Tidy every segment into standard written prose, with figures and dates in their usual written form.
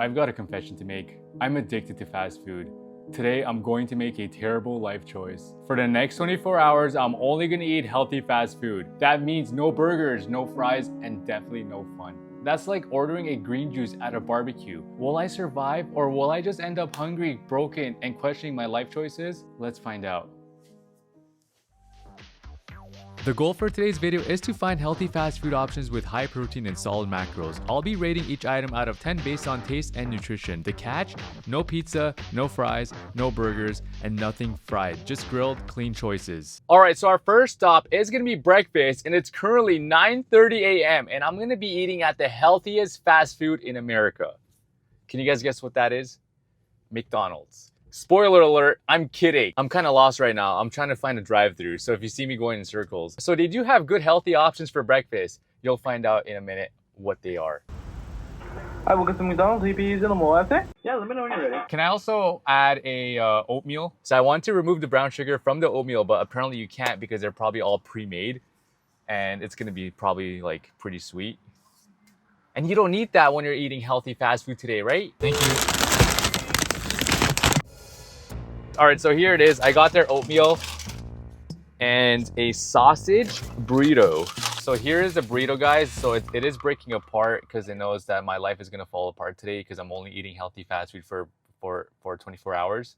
I've got a confession to make. I'm addicted to fast food. Today, I'm going to make a terrible life choice. For the next 24 hours, I'm only gonna eat healthy fast food. That means no burgers, no fries, and definitely no fun. That's like ordering a green juice at a barbecue. Will I survive, or will I just end up hungry, broken, and questioning my life choices? Let's find out. The goal for today's video is to find healthy fast food options with high protein and solid macros. I'll be rating each item out of 10 based on taste and nutrition. The catch? No pizza, no fries, no burgers, and nothing fried. Just grilled, clean choices. Alright, so our first stop is going to be breakfast, and it's currently 9:30 a.m. and I'm going to be eating at the healthiest fast food in America. Can you guys guess what that is? McDonald's. Spoiler alert, I'm kidding. I'm kind of lost right now. I'm trying to find a drive-thru, so if you see me going in circles. So they do have good healthy options for breakfast. You'll find out in a minute what they are. Hi, welcome to McDonald's. EPs in the mall after? Yeah, let me know when you're ready. Can I also add a oatmeal? So I want to remove the brown sugar from the oatmeal, but apparently you can't because they're probably all pre-made. And it's gonna be probably like pretty sweet. And you don't need that when you're eating healthy fast food today, right? Thank you. All right, so here it is. I got their oatmeal and a sausage burrito. So here is the burrito, guys. So it is breaking apart because it knows that my life is gonna fall apart today because I'm only eating healthy fast food for 24 hours.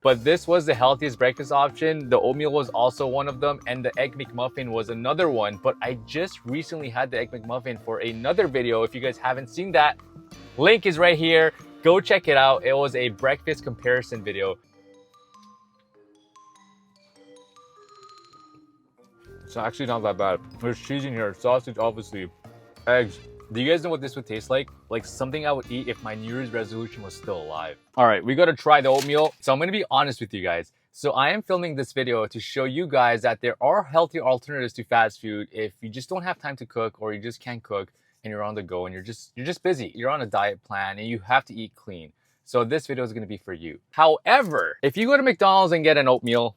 But this was the healthiest breakfast option. The oatmeal was also one of them, and the Egg McMuffin was another one. But I just recently had the Egg McMuffin for another video. If you guys haven't seen that, link is right here. Go check it out. It was a breakfast comparison video. It's actually not that bad. There's cheese in here, sausage, obviously, eggs. Do you guys know what this would taste like? Like something I would eat if my New Year's resolution was still alive. All right, we gotta try the oatmeal. So I'm gonna be honest with you guys. So I am filming this video to show you guys that there are healthy alternatives to fast food if you just don't have time to cook, or you just can't cook and you're on the go and you're just busy. You're on a diet plan and you have to eat clean. So this video is gonna be for you. However, if you go to McDonald's and get an oatmeal,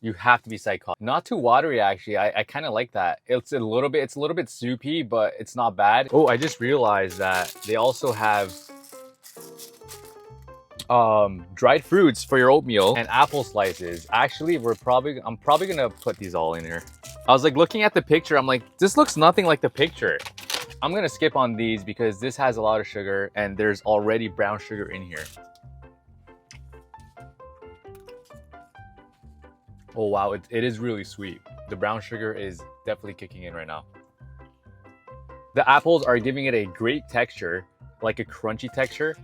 you have to be psychotic. Not too watery, actually. I kind of like that. It's a little bit soupy, but it's not bad. Oh, I just realized that they also have dried fruits for your oatmeal and apple slices. Actually, I'm probably gonna put these all in here. I was like looking at the picture. I'm like, this looks nothing like the picture. I'm gonna skip on these because this has a lot of sugar and there's already brown sugar in here. Oh wow, it is really sweet. The brown sugar is definitely kicking in right now. The apples are giving it a great texture, like a crunchy texture.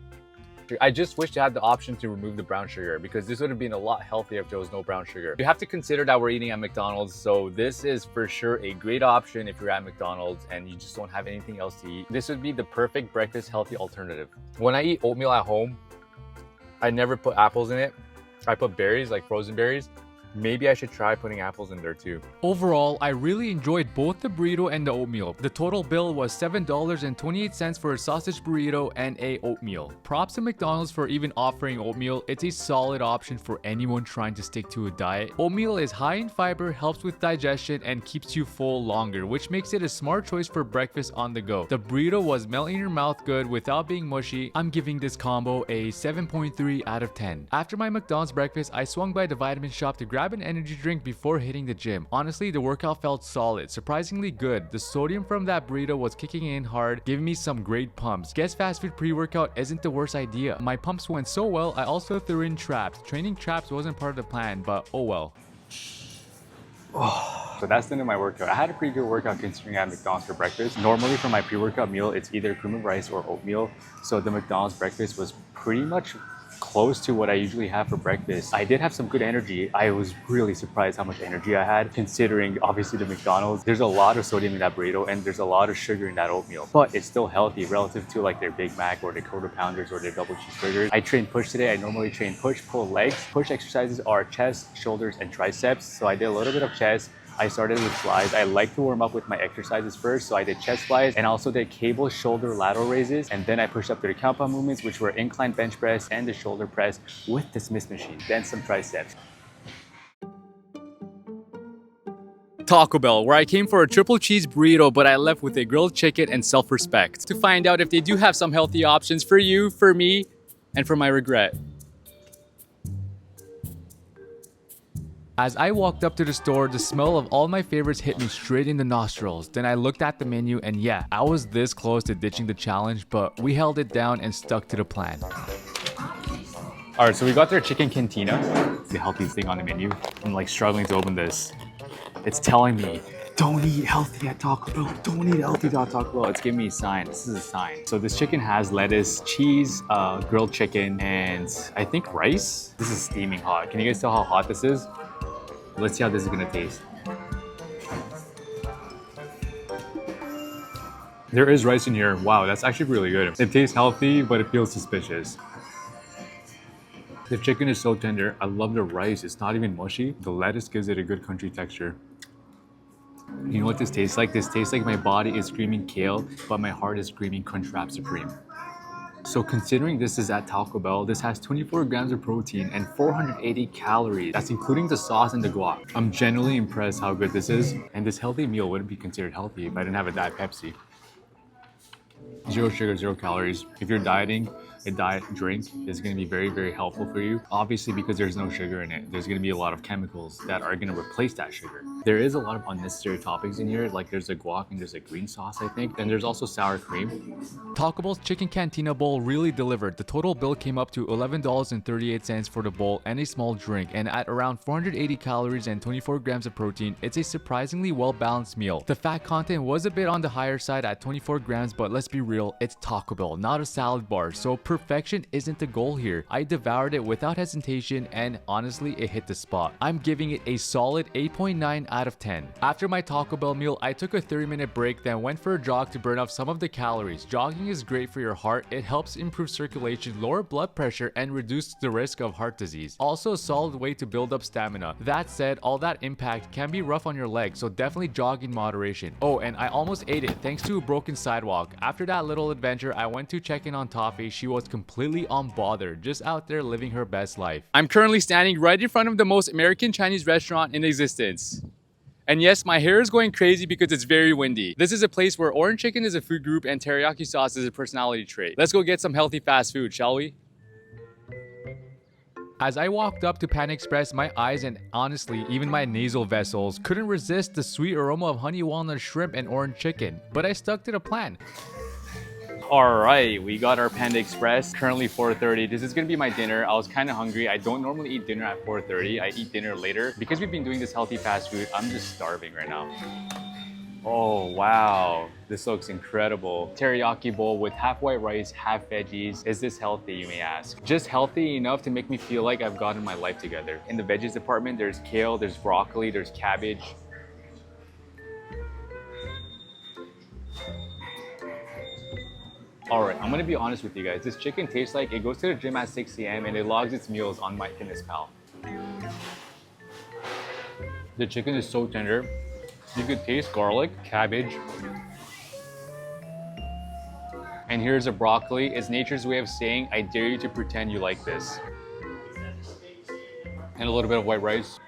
I just wish they had the option to remove the brown sugar because this would have been a lot healthier if there was no brown sugar. You have to consider that we're eating at McDonald's, so this is for sure a great option if you're at McDonald's and you just don't have anything else to eat. This would be the perfect breakfast healthy alternative. When I eat oatmeal at home, I never put apples in it. I put berries, like frozen berries. Maybe I should try putting apples in there too. Overall, I really enjoyed both the burrito and the oatmeal. The total bill was $7.28 for a sausage burrito and a oatmeal. Props to McDonald's for even offering oatmeal. It's a solid option for anyone trying to stick to a diet. Oatmeal is high in fiber, helps with digestion, and keeps you full longer, which makes it a smart choice for breakfast on the go. The burrito was melt in your mouth good without being mushy. I'm giving this combo a 7.3 out of 10. After my McDonald's breakfast, I swung by the vitamin shop to grab an energy drink before hitting the gym. Honestly, the workout felt solid, surprisingly good. The sodium from that burrito was kicking in hard, giving me some great pumps. Guess fast food pre-workout isn't the worst idea. My pumps went so well, I also threw in traps. Training traps wasn't part of the plan, but oh well. So that's the end of my workout. I had a pretty good workout considering I had McDonald's for breakfast. Normally for my pre-workout meal, it's either cream of rice or oatmeal. So the McDonald's breakfast was pretty much close to what I usually have for breakfast. I did have some good energy. I was really surprised how much energy I had considering obviously the McDonald's. There's a lot of sodium in that burrito and there's a lot of sugar in that oatmeal, but it's still healthy relative to like their Big Mac or their quarter pounders or their double cheeseburgers. I trained push today. I normally train push, pull, legs. Push exercises are chest, shoulders, and triceps. So I did a little bit of chest. I started with flies. I like to warm up with my exercises first. So I did chest flies and also did cable shoulder lateral raises. And then I pushed up to the compound movements, which were incline bench press and the shoulder press with the Smith machine. Then some triceps. Taco Bell, where I came for a triple cheese burrito, but I left with a grilled chicken and self-respect. To find out if they do have some healthy options for you, for me, and for my regret. As I walked up to the store, the smell of all my favorites hit me straight in the nostrils. Then I looked at the menu and yeah, I was this close to ditching the challenge, but we held it down and stuck to the plan. Alright, so we got their chicken cantina. It's the healthiest thing on the menu. I'm like struggling to open this. It's telling me, don't eat healthy at Taco Bell. Don't eat healthy at Taco Bell. It's giving me a sign. This is a sign. So this chicken has lettuce, cheese, grilled chicken, and I think rice. This is steaming hot. Can you guys tell how hot this is? Let's see how this is gonna taste. There is rice in here. Wow, that's actually really good. It tastes healthy, but it feels suspicious. The chicken is so tender. I love the rice. It's not even mushy. The lettuce gives it a good crunchy texture. You know what this tastes like? This tastes like my body is screaming kale, but my heart is screaming Crunchwrap Supreme. So considering this is at Taco Bell, this has 24 grams of protein and 480 calories. That's including the sauce and the guac. I'm genuinely impressed how good this is. And this healthy meal wouldn't be considered healthy if I didn't have a Diet Pepsi. 0 sugar, 0 calories. If you're dieting, a diet drink is going to be very, very helpful for you. Obviously, because there's no sugar in it, there's going to be a lot of chemicals that are going to replace that sugar. There is a lot of unnecessary toppings in here, like there's a guac and there's a green sauce, I think. And there's also sour cream. Taco Bell's Chicken Cantina bowl really delivered. The total bill came up to $11.38 for the bowl and a small drink. And at around 480 calories and 24 grams of protein, it's a surprisingly well-balanced meal. The fat content was a bit on the higher side at 24 grams, but let's be real, it's Taco Bell, not a salad bar. So perfection isn't the goal here. I devoured it without hesitation and honestly, it hit the spot. I'm giving it a solid 8.9 out of 10. After my Taco Bell meal, I took a 30-minute break, then went for a jog to burn off some of the calories. Jogging is great for your heart. It helps improve circulation, lower blood pressure, and reduce the risk of heart disease. Also a solid way to build up stamina. That said, all that impact can be rough on your legs, so definitely jog in moderation. Oh, and I almost ate it thanks to a broken sidewalk. After that little adventure, I went to check in on Toffee. She was completely unbothered, just out there living her best life. I'm currently standing right in front of the most American Chinese restaurant in existence. And yes, my hair is going crazy because it's very windy. This is a place where orange chicken is a food group and teriyaki sauce is a personality trait. Let's go get some healthy fast food, shall we? As I walked up to Panda Express, my eyes and honestly, even my nasal vessels couldn't resist the sweet aroma of honey walnut shrimp and orange chicken. But I stuck to the plan. Alright, we got our Panda Express, currently 4:30. This is gonna be my dinner. I was kind of hungry. I don't normally eat dinner at 4:30. I eat dinner later. Because we've been doing this healthy fast food, I'm just starving right now. Oh wow, this looks incredible. Teriyaki bowl with half white rice, half veggies. Is this healthy, you may ask? Just healthy enough to make me feel like I've gotten my life together. In the veggies department, there's kale, there's broccoli, there's cabbage. Alright, I'm gonna be honest with you guys. This chicken tastes like it goes to the gym at 6 a.m. and it logs its meals on MyFitnessPal. The chicken is so tender. You could taste garlic, cabbage. And here's a broccoli. It's nature's way of saying, I dare you to pretend you like this. And a little bit of white rice.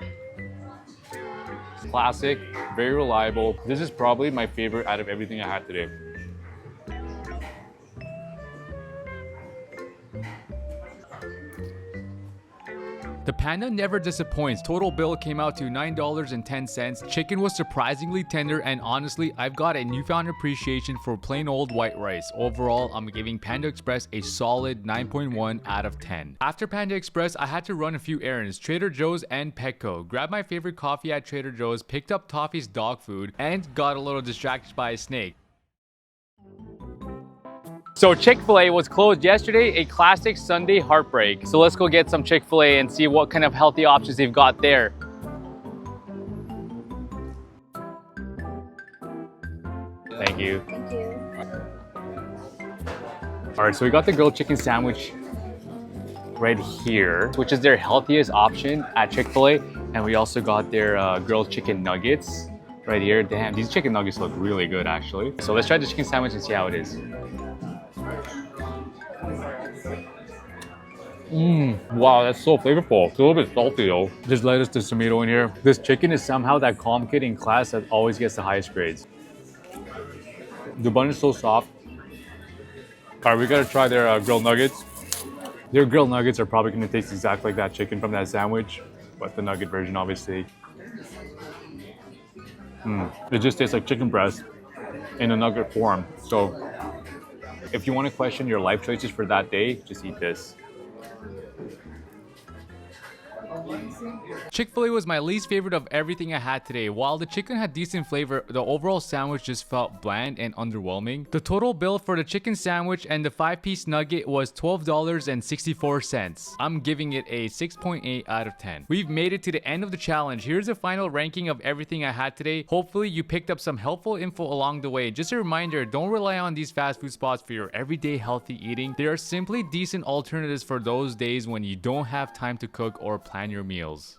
Classic, very reliable. This is probably my favorite out of everything I had today. The Panda never disappoints. Total bill came out to $9.10. Chicken was surprisingly tender and honestly, I've got a newfound appreciation for plain old white rice. Overall, I'm giving Panda Express a solid 9.1 out of 10. After Panda Express, I had to run a few errands, Trader Joe's and Petco. Grabbed my favorite coffee at Trader Joe's, picked up Toffee's dog food, and got a little distracted by a snake. So Chick-fil-A was closed yesterday, a classic Sunday heartbreak. So let's go get some Chick-fil-A and see what kind of healthy options they've got there. Thank you. Thank you. All right, so we got the grilled chicken sandwich right here, which is their healthiest option at Chick-fil-A. And we also got their grilled chicken nuggets right here. Damn, these chicken nuggets look really good actually. So let's try the chicken sandwich and see how it is. Wow, that's so flavorful. It's a little bit salty though. There's lettuce, there's tomato in here. This chicken is somehow that calm kid in class that always gets the highest grades. The bun is so soft. All right, we gotta try their grilled nuggets. Their grilled nuggets are probably gonna taste exactly like that chicken from that sandwich, but the nugget version, obviously. It just tastes like chicken breast in a nugget form. So if you want to question your life choices for that day, just eat this. Chick-fil-A was my least favorite of everything I had today. While the chicken had decent flavor, the overall sandwich just felt bland and underwhelming. The total bill for the chicken sandwich and the 5-piece nugget was $12.64. I'm giving it a 6.8 out of 10. We've made it to the end of the challenge. Here's the final ranking of everything I had today. Hopefully you picked up some helpful info along the way. Just a reminder, don't rely on these fast food spots for your everyday healthy eating. They are simply decent alternatives for those days when you don't have time to cook or plan your meals.